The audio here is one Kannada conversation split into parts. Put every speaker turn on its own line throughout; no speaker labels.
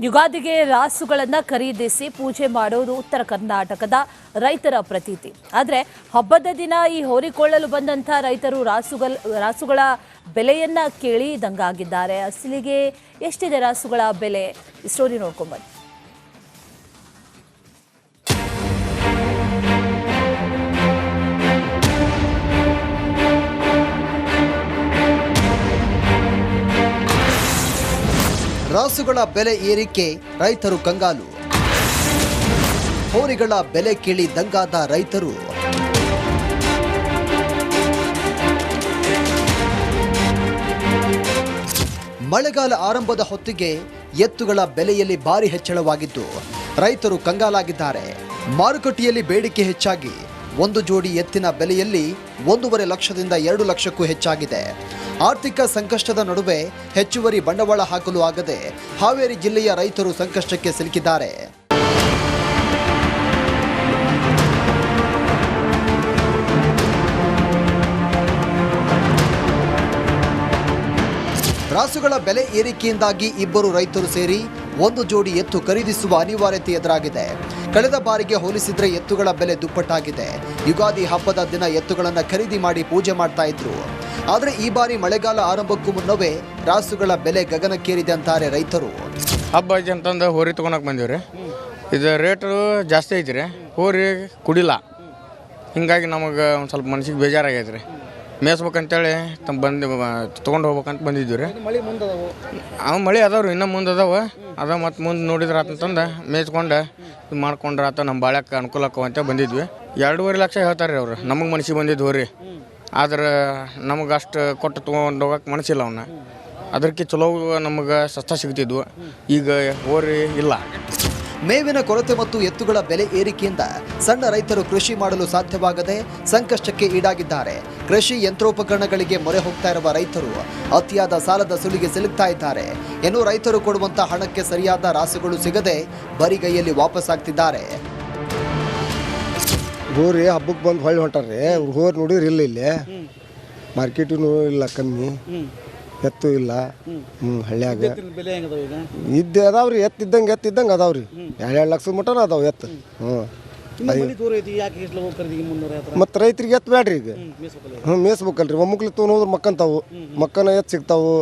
ಯುಗಾದಿಗೆ ರಾಸುಗಳನ್ನು ಖರೀದಿಸಿ ಪೂಜೆ ಮಾಡೋದು ಉತ್ತರ ಕರ್ನಾಟಕದ ರೈತರ ಪ್ರತೀತಿ. ಆದರೆ ಹಬ್ಬದ ದಿನ ಈ ಹೋರಿಕೊಳ್ಳಲು ಬಂದಂಥ ರೈತರು ರಾಸುಗಳ ಬೆಲೆಯನ್ನ ಕೇಳಿ ದಂಗಾಗಿದ್ದಾರೆ. ಅಸಲಿಗೆ ಎಷ್ಟಿದೆ ರಾಸುಗಳ ಬೆಲೆ? ಈ ಸ್ಟೋರಿ ನೋಡ್ಕೊಂಬನ್ನಿ.
ರಾಸುಗಳ ಬೆಲೆ ಏರಿಕೆ, ರೈತರು ಕಂಗಾಲು. ಹೋರಿಗಳ ಬೆಲೆ ಕೇಳಿ ದಂಗಾದ ರೈತರು. ಮಳೆಗಾಲ ಆರಂಭದ ಹೊತ್ತಿಗೆ ಎತ್ತುಗಳ ಬೆಲೆಯಲ್ಲಿ ಭಾರಿ ಹೆಚ್ಚಳವಾಗಿದ್ದು ರೈತರು ಕಂಗಾಲಾಗಿದ್ದಾರೆ. ಮಾರುಕಟ್ಟೆಯಲ್ಲಿ ಬೇಡಿಕೆ ಹೆಚ್ಚಾಗಿ ಒಂದು ಜೋಡಿ ಎತ್ತಿನ ಬೆಲೆಯಲ್ಲಿ 1.5 ಲಕ್ಷದಿಂದ 2 ಲಕ್ಷಕ್ಕೂ ಹೆಚ್ಚಾಗಿದೆ. ಆರ್ಥಿಕ ಸಂಕಷ್ಟದ ನಡುವೆ ಹೆಚ್ಚುವರಿ ಬಂಡವಾಳ ಹಾಕಲು ಆಗದೆ ಹಾವೇರಿ ಜಿಲ್ಲೆಯ ರೈತರು ಸಂಕಷ್ಟಕ್ಕೆ ಸಿಲುಕಿದ್ದಾರೆ. ರಾಸುಗಳ ಬೆಲೆ ಏರಿಕೆಯಿಂದಾಗಿ ಇಬ್ಬರು ರೈತರು ಸೇರಿ ಒಂದು ಜೋಡಿ ಎತ್ತು ಖರೀದಿಸುವ ಅನಿವಾರ್ಯತೆ ಎದುರಾಗಿದೆ. ಕಳೆದ ಬಾರಿಗೆ ಹೋಲಿಸಿದ್ರೆ ಎತ್ತುಗಳ ಬೆಲೆ ದುಪ್ಪಟ್ಟಾಗಿದೆ. ಯುಗಾದಿ ಹಬ್ಬದ ದಿನ ಎತ್ತುಗಳನ್ನು ಖರೀದಿ ಮಾಡಿ ಪೂಜೆ ಮಾಡ್ತಾ ಇದ್ರು. ಆದರೆ ಈ ಬಾರಿ ಮಳೆಗಾಲ ಆರಂಭಕ್ಕೂ ಮುನ್ನವೇ ರಾಸುಗಳ ಬೆಲೆ ಗಗನಕ್ಕೇರಿದೆ ಅಂತಾರೆ ರೈತರು.
ಹಬ್ಬ ಐತಿ ಅಂತಂದು ಹೋರಿ ತೊಗೊಳಕ್ಕೆ ಬಂದೀವ್ರಿ. ಇದು ರೇಟು ಜಾಸ್ತಿ ಐತ್ರಿ. ಹೋರಿ ಕುಡಿಲ್ಲ, ಹಿಂಗಾಗಿ ನಮಗೆ ಒಂದು ಸ್ವಲ್ಪ ಮನಸ್ಸಿಗೆ ಬೇಜಾರಾಗೈತೆ ರೀ. ಮೇಯಿಸ್ಬೇಕಂತೇಳಿ ತೊಗೊಂಡು ಹೋಗ್ಬೇಕಂತ ಬಂದಿದ್ದೀವಿ ರೀ. ಮಳೆ ಅದಾವ್ರಿ, ಇನ್ನೂ ಮುಂದೆ ಅದ ಮತ್ತು ಮುಂದೆ ನೋಡಿದ್ರೆ ಅಂತಂದು ಮೇಯ್ಸ್ಕೊಂಡು ಇದು ಮಾಡ್ಕೊಂಡ್ರೆ ಆತ ನಮ್ಮ ಬಾಳ್ಯಕ್ಕೆ ಅನುಕೂಲ ಅಂತ ಬಂದಿದ್ವಿ. 2.5 ಲಕ್ಷ ಹೇಳ್ತಾರೆ ರೀ ಅವರು. ನಮಗೆ ಮನಸ್ಸಿಗೆ ಬಂದಿದ್ದು ಹೋರಿ, ಆದ್ರೆ ನಮಗೆ ಅಷ್ಟು ಕೊಟ್ಟು ತೊಗೊಂಡು ಹೋಗಕ್ಕೆ ಮನಸ್ಸಿಲ್ಲ ಅವನ್ನ. ಅದಕ್ಕೆ ಚಲೋ ನಮಗೆ ಸಸ್ತ ಸಿಗ್ತಿದ್ವು. ಈಗ ಹೋರಿ ಇಲ್ಲ.
ಮೇವಿನ ಕೊರತೆ ಮತ್ತು ಎತ್ತುಗಳ ಬೆಲೆ ಏರಿಕೆಯಿಂದ ಸಣ್ಣ ರೈತರು ಕೃಷಿ ಮಾಡಲು ಸಾಧ್ಯವಾಗದೆ ಸಂಕಷ್ಟಕ್ಕೆ ಈಡಾಗಿದ್ದಾರೆ. ಕೃಷಿ ಯಂತ್ರೋಪಕರಣಗಳಿಗೆ ಮೊರೆ ಹೋಗ್ತಾ ಇರುವ ರೈತರು ಅತಿಯಾದ ಸಾಲದ ಸುಲಿಗೆ ಸಿಲುಕ್ತಾ ಇದ್ದಾರೆ. ಇನ್ನು ರೈತರು ಕೊಡುವಂತ ಹಣಕ್ಕೆ ಸರಿಯಾದ ರಾಸುಗಳು ಸಿಗದೆ ಬರಿಗೈಯಲ್ಲಿ ವಾಪಸ್ಸಾಗ್ತಿದ್ದಾರೆ.
ಹೋರಿ ಹಬ್ಬಕ್ಕೆ ಬಂದು ಹೊಳ್ಳಿ ಹೊಂಟಾರ್ರಿ. ಹೋರಿ ನೋಡಿದ್ರೆ ಇಲ್ಲ, ಇಲ್ಲೇ ಮಾರ್ಕೆಟು ಇಲ್ಲ, ಕಮ್ಮಿ ಎತ್ತು ಇಲ್ಲ. ಹಳ್ಳಿಯಾಗ ಇದ್ದೆ ಅದಾವ್ರಿ, ಎತ್ತಿದ್ದಂಗೆ ಅದಾವ್ರಿ. 2 ಲಕ್ಷದ ಮಟನ ಅದಾವ ಎತ್ತು. ಮತ್ತು ರೈತರಿಗೆ ಎತ್ತು ಬೇಡ್ರಿ ಈಗ. ಮೇಯಿಸ್ಬೇಕಲ್ರಿ. ಒಮ್ಮಕ್ಲಿ ತೊಗೊಂಡು ಮಕ್ಕಂತಾವು, ಮಕ್ಕನ ಎತ್ತು ಸಿಗ್ತಾವು,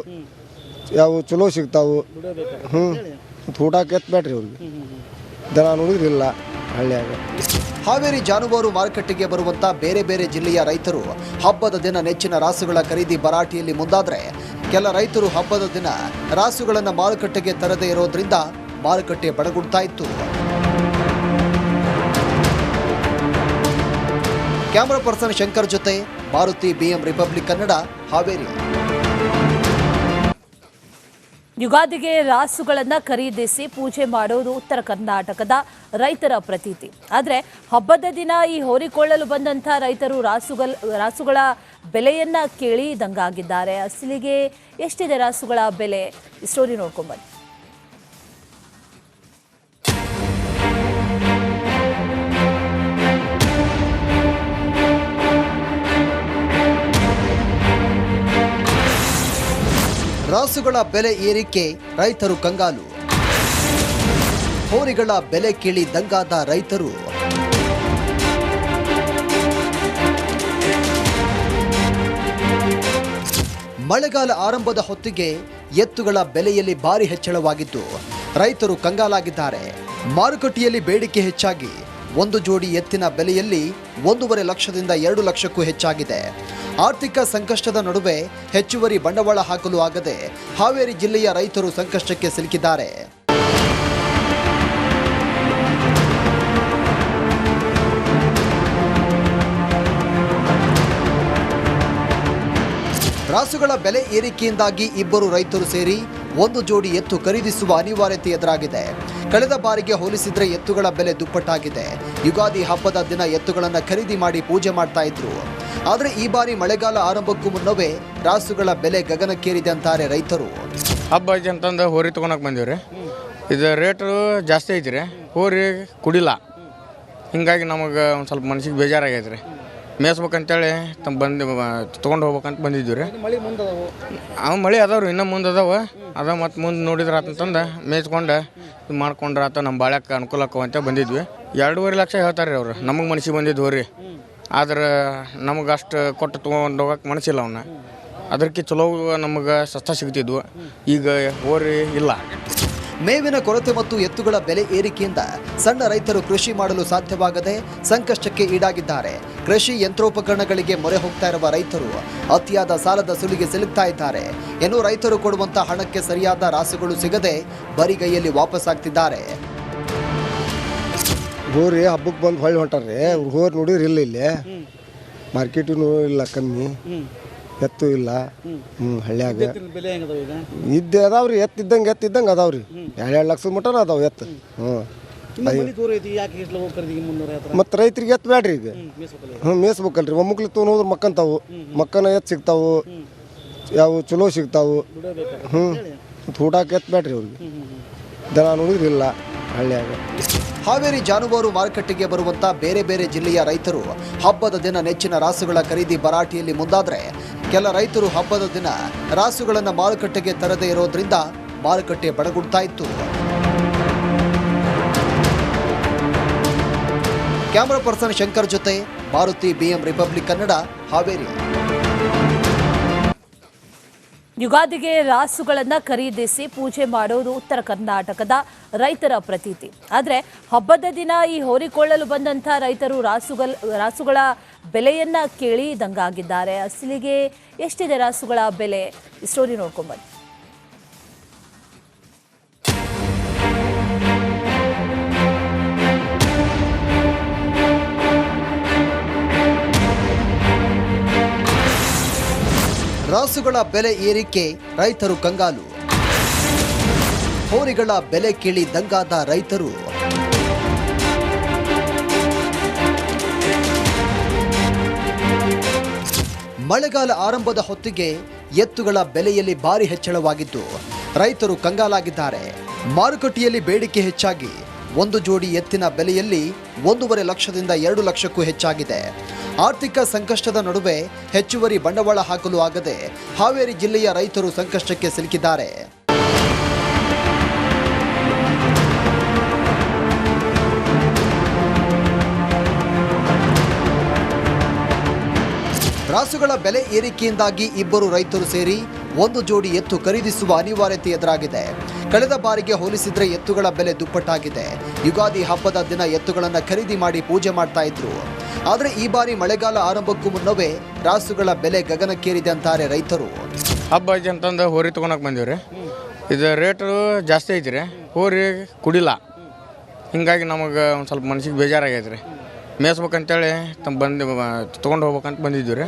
ಯಾವ ಚಲೋ ಸಿಗ್ತಾವು. ಊಟಕ್ಕೆ ಎತ್ತು ಬೇಡ್ರಿ ಅವ್ರಿಗೆ. ದನ ನೋಡಿದ್ರೆ ಇಲ್ಲ ಹಳ್ಳಿಯಾಗ.
ಹಾವೇರಿ ಜಾನುವಾರು ಮಾರುಕಟ್ಟೆಗೆ ಬರುವಂತ ಬೇರೆ ಬೇರೆ ಜಿಲ್ಲೆಯ ರೈತರು ಹಬ್ಬದ ದಿನ ನೆಚ್ಚಿನ ರಾಸುಗಳ ಖರೀದಿ ಭರಾಟೆಯಲ್ಲಿ ಮುಂದಾದ್ರೆ, ಕೆಲ ರೈತರು ಹಬ್ಬದ ದಿನ ರಾಸುಗಳನ್ನು ಮಾರುಕಟ್ಟೆಗೆ ತರದೇ ಇರೋದ್ರಿಂದ ಮಾರುಕಟ್ಟೆ ಬಡಗುಡ್ತಾ ಇತ್ತು. ಕ್ಯಾಮರಾ ಪರ್ಸನ್ ಶಂಕರ್ ಜೊತೆ ಮಾರುತಿ, BM ರಿಪಬ್ಲಿಕ್ ಕನ್ನಡ, ಹಾವೇರಿ.
ಯುಗಾದಿಗೆ ರಾಸುಗಳನ್ನು ಖರೀದಿಸಿ ಪೂಜೆ ಮಾಡೋದು ಉತ್ತರ ಕರ್ನಾಟಕದ ರೈತರ ಪ್ರತೀತಿ. ಆದರೆ ಹಬ್ಬದ ದಿನ ಈ ಹೋರಿಕೊಳ್ಳಲು ಬಂದಂಥ ರೈತರು ರಾಸುಗಳ ಬೆಲೆಯನ್ನ ಕೇಳಿ ದಂಗಾಗಿದ್ದಾರೆ. ಅಸಲಿಗೆ ಎಷ್ಟಿದೆ ರಾಸುಗಳ ಬೆಲೆ? ಈ ಸ್ಟೋರಿ ನೋಡ್ಕೊಂಬನ್ನಿ.
ರಾಸುಗಳ ಬೆಲೆ ಏರಿಕೆ, ರೈತರು ಕಂಗಾಲು. ಹೋರಿಗಳ ಬೆಲೆ ಕೇಳಿ ದಂಗಾದ ರೈತರು. ಮಳೆಗಾಲ ಆರಂಭದ ಹೊತ್ತಿಗೆ ಎತ್ತುಗಳ ಬೆಲೆಯಲ್ಲಿ ಭಾರಿ ಹೆಚ್ಚಳವಾಗಿದ್ದು ರೈತರು ಕಂಗಾಲಾಗಿದ್ದಾರೆ. ಮಾರುಕಟ್ಟೆಯಲ್ಲಿ ಬೇಡಿಕೆ ಹೆಚ್ಚಾಗಿ ಒಂದು ಜೋಡಿ ಎತ್ತಿನ ಬೆಲೆಯಲ್ಲಿ 1.5 ಲಕ್ಷದಿಂದ 2 ಲಕ್ಷಕ್ಕೂ ಹೆಚ್ಚಾಗಿದೆ. ಆರ್ಥಿಕ ಸಂಕಷ್ಟದ ನಡುವೆ ಹೆಚ್ಚುವರಿ ಬಂಡವಾಳ ಹಾಕಲು ಆಗದೆ ಹಾವೇರಿ ಜಿಲ್ಲೆಯ ರೈತರು ಸಂಕಷ್ಟಕ್ಕೆ ಸಿಲುಕಿದ್ದಾರೆ. ರಾಸುಗಳ ಬೆಲೆ ಏರಿಕೆಯಿಂದಾಗಿ ಇಬ್ಬರು ರೈತರು ಸೇರಿ ಒಂದು ಜೋಡಿ ಎತ್ತು ಖರೀದಿಸುವ ಅನಿವಾರ್ಯತೆ ಎದುರಾಗಿದೆ. ಕಳೆದ ಬಾರಿಗೆ ಹೋಲಿಸಿದ್ರೆ ಎತ್ತುಗಳ ಬೆಲೆ ದುಪ್ಪಟ್ಟಾಗಿದೆ. ಯುಗಾದಿ ಹಬ್ಬದ ದಿನ ಎತ್ತುಗಳನ್ನು ಖರೀದಿ ಮಾಡಿ ಪೂಜೆ ಮಾಡ್ತಾ ಇದ್ರು. ಆದರೆ ಈ ಬಾರಿ ಮಳೆಗಾಲ ಆರಂಭಕ್ಕೂ ಮುನ್ನವೇ ರಾಸುಗಳ ಬೆಲೆ ಗಗನಕ್ಕೇರಿದೆ ಅಂತಾರೆ ರೈತರು.
ಹಬ್ಬ ಐತಿ ಅಂತಂದು ಹೋರಿ ತೊಗೊಳಕ್ಕೆ ಬಂದೀವ್ರಿ. ಇದು ರೇಟು ಜಾಸ್ತಿ ಐತ್ರಿ. ಹೋರಿ ಕುಡಿಲ್ಲ, ಹಿಂಗಾಗಿ ನಮಗೆ ಒಂದು ಸ್ವಲ್ಪ ಮನಸ್ಸಿಗೆ ಬೇಜಾರಾಗೈತೆ ರೀ. ಮೇಯಿಸ್ಬೇಕಂತೇಳಿ ತೊಗೊಂಡು ಹೋಗ್ಬೇಕಂತ ಬಂದಿದ್ದೀವಿ ರೀ. ಮಳೆ ಅದಾವ್ರಿ, ಇನ್ನೂ ಮುಂದೆ ಅದ ಮತ್ತು ಮುಂದೆ ನೋಡಿದ್ರೆ ಅಂತಂದು ಮೇಯ್ಸ್ಕೊಂಡು ಇದು ಮಾಡ್ಕೊಂಡ್ರೆ ಆತ ನಮ್ಮ ಬಾಳ್ಯಾಕ ಅನುಕೂಲ ಆಕ್ಕವ ಅಂತ ಬಂದಿದ್ವಿ. 2.5 ಲಕ್ಷ ಹೇಳ್ತಾರೆ ರೀ ಅವ್ರು. ನಮಗೆ ಮನಸ್ಸಿಗೆ ಬಂದಿದ್ವು ರೀ. ಆದ್ರೆ ನಮಗೆ ಅಷ್ಟು ಕೊಟ್ಟು ತೊಗೊಂಡು ಹೋಗಕ್ಕೆ ಮನಸ್ಸಿಲ್ಲ ಅವನ್ನ. ಅದಕ್ಕೆ ಚಲೋ ನಮಗೆ ಸಸ್ತ ಸಿಗ್ತಿದ್ವು. ಈಗ ಹೋರಿ ಇಲ್ಲ.
ಮೇವಿನ ಕೊರತೆ ಮತ್ತು ಎತ್ತುಗಳ ಬೆಲೆ ಏರಿಕೆಯಿಂದ ಸಣ್ಣ ರೈತರು ಕೃಷಿ ಮಾಡಲು ಸಾಧ್ಯವಾಗದೆ ಸಂಕಷ್ಟಕ್ಕೆ ಈಡಾಗಿದ್ದಾರೆ. ಕೃಷಿ ಯಂತ್ರೋಪಕರಣಗಳಿಗೆ ಮೊರೆ ಹೋಗ್ತಾ ಇರುವ ರೈತರು ಅತಿಯಾದ ಸಾಲದ ಸುಲಿಗೆ ಸಿಲುಕ್ತಾ ಇದ್ದಾರೆ. ಇನ್ನು ರೈತರು ಕೊಡುವಂತ ಹಣಕ್ಕೆ ಸರಿಯಾದ ರಾಸುಗಳು ಸಿಗದೆ ಬರಿಗೈಯಲ್ಲಿ ವಾಪಸ್ಸಾಗ್ತಿದ್ದಾರೆ.
ಹೋರಿ ಹಬ್ಬಕ್ಕೆ ಬಂದು ಹೊಳ್ಳಿ ಹೊಂಟಾರ್ರಿ. ಹೋರಿ ನೋಡಿರಿ ಇಲ್ಲ ಇಲ್ಲಿ ಮಾರ್ಕೆಟೂ ಇಲ್ಲ, ಕಮ್ಮಿ ಎತ್ತು ಇಲ್ಲ. ಹಳ್ಳಿಯಾಗ ಇದ್ದೆ ಅದಾವ್ರಿ, ಎತ್ತಿದ್ದಂಗೆ ಅದಾವ್ರಿ. 2 ಲಕ್ಷದ ಮಟನ ಅದಾವ ಎತ್ತು. ಮತ್ತು ರೈತರಿಗೆ ಎತ್ತು ಬೇಡ್ರಿ ಈಗ. ಮೇಯಿಸ್ಬೇಕಲ್ರಿ. ಒಮ್ಮಕ್ಲಿ ತೊಗೊಂಡು ಮಕ್ಕಂತಾವು. ಮಕ್ಕನ ಎತ್ತು ಸಿಗ್ತಾವು, ಯಾವ ಚಲೋ ಸಿಗ್ತಾವು. ಊಟಕ್ಕೆ ಎತ್ತು ಬೇಡ್ರಿ ಅವ್ರಿಗೆ. ದನ ನೋಡಿದ್ರಿ ಇಲ್ಲ ಹಳ್ಳಿಯಾಗ.
ಹಾವೇರಿ ಜಾನುವಾರು ಮಾರುಕಟ್ಟೆಗೆ ಬರುವಂತ ಬೇರೆ ಬೇರೆ ಜಿಲ್ಲೆಯ ರೈತರು ಹಬ್ಬದ ದಿನ ನೆಚ್ಚಿನ ರಾಸುಗಳ ಖರೀದಿ ಭರಾಟೆಯಲ್ಲಿ ಮುಂದಾದ್ರೆ, ಕೆಲ ರೈತರು ಹಬ್ಬದ ದಿನ ರಾಸುಗಳನ್ನು ಮಾರುಕಟ್ಟೆಗೆ ತರದೇ ಇರೋದ್ರಿಂದ ಮಾರುಕಟ್ಟೆ ಬಡಗುಡ್ತಾ ಇತ್ತು. ಕ್ಯಾಮರಾ ಪರ್ಸನ್ ಶಂಕರ್ ಜೊತೆ ಮಾರುತಿ, BM ರಿಪಬ್ಲಿಕ್ ಕನ್ನಡ, ಹಾವೇರಿ.
ಯುಗಾದಿಗೆ ರಾಸುಗಳನ್ನು ಖರೀದಿಸಿ ಪೂಜೆ ಮಾಡೋದು ಉತ್ತರ ಕರ್ನಾಟಕದ ರೈತರ ಪ್ರತೀತಿ. ಆದರೆ ಹಬ್ಬದ ದಿನ ಈ ಹೋರಿಕೊಳ್ಳಲು ಬಂದಂಥ ರೈತರು ರಾಸುಗಳ ಬೆಲೆಯನ್ನ ಕೇಳಿ ದಂಗಾಗಿದ್ದಾರೆ. ಅಸಲಿಗೆ ಎಷ್ಟಿದೆ ರಾಸುಗಳ ಬೆಲೆ? ಈ ಸ್ಟೋರಿ ನೋಡ್ಕೊಂಬನ್ನಿ.
ರಾಸುಗಳ ಬೆಲೆ ಏರಿಕೆ, ರೈತರು ಕಂಗಾಲು. ಹೋರಿಗಳ ಬೆಲೆ ಕೇಳಿ ದಂಗಾದ ರೈತರು. ಮಳೆಗಾಲ ಆರಂಭದ ಹೊತ್ತಿಗೆ ಎತ್ತುಗಳ ಬೆಲೆಯಲ್ಲಿ ಭಾರಿ ಹೆಚ್ಚಳವಾಗಿದ್ದು ರೈತರು ಕಂಗಾಲಾಗಿದ್ದಾರೆ. ಮಾರುಕಟ್ಟೆಯಲ್ಲಿ ಬೇಡಿಕೆ ಹೆಚ್ಚಾಗಿ ಒಂದು ಜೋಡಿ ಎತ್ತಿನ ಬೆಲೆಯಲ್ಲಿ 1.5 ಲಕ್ಷದಿಂದ 2 ಲಕ್ಷಕ್ಕೂ ಹೆಚ್ಚಾಗಿದೆ. ಆರ್ಥಿಕ ಸಂಕಷ್ಟದ ನಡುವೆ ಹೆಚ್ಚುವರಿ ಬಂಡವಾಳ ಹಾಕಲು ಆಗದೆ ಹಾವೇರಿ ಜಿಲ್ಲೆಯ ರೈತರು ಸಂಕಷ್ಟಕ್ಕೆ ಸಿಲುಕಿದ್ದಾರೆ. ರಾಸುಗಳ ಬೆಲೆ ಏರಿಕೆಯಿಂದಾಗಿ ಇಬ್ಬರು ರೈತರು ಸೇರಿ ಒಂದು ಜೋಡಿ ಎತ್ತು ಖರೀದಿಸುವ ಅನಿವಾರ್ಯತೆ ಎದುರಾಗಿದೆ. ಕಳೆದ ಬಾರಿಗೆ ಹೋಲಿಸಿದ್ರೆ ಎತ್ತುಗಳ ಬೆಲೆ ದುಪ್ಪಟ್ಟಾಗಿದೆ. ಯುಗಾದಿ ಹಬ್ಬದ ದಿನ ಎತ್ತುಗಳನ್ನು ಖರೀದಿ ಮಾಡಿ ಪೂಜೆ ಮಾಡ್ತಾ ಇದ್ರು. ಆದರೆ ಈ ಬಾರಿ ಮಳೆಗಾಲ ಆರಂಭಕ್ಕೂ ಮುನ್ನವೇ ರಾಸುಗಳ ಬೆಲೆ ಗಗನಕ್ಕೇರಿದೆ ಅಂತಾರೆ ರೈತರು.
ಹಬ್ಬ ಐತಿ ಅಂತಂದು ಹೋರಿ ತೊಗೊಳಕ್ಕೆ ಬಂದೀವಿ ರೀ. ಇದು ರೇಟು ಜಾಸ್ತಿ ಐತಿ ರೀ. ಹೋರಿ ಕುಡಿಲ್ಲ. ಹಿಂಗಾಗಿ ನಮಗೆ ಒಂದು ಸ್ವಲ್ಪ ಮನಸ್ಸಿಗೆ ಬೇಜಾರಾಗೈತೆ ರೀ. ಮೇಯಿಸ್ಬೇಕಂತೇಳಿ ತೊಗೊಂಡು ಹೋಗ್ಬೇಕಂತ ಬಂದಿದ್ದೀವಿ ರೀ.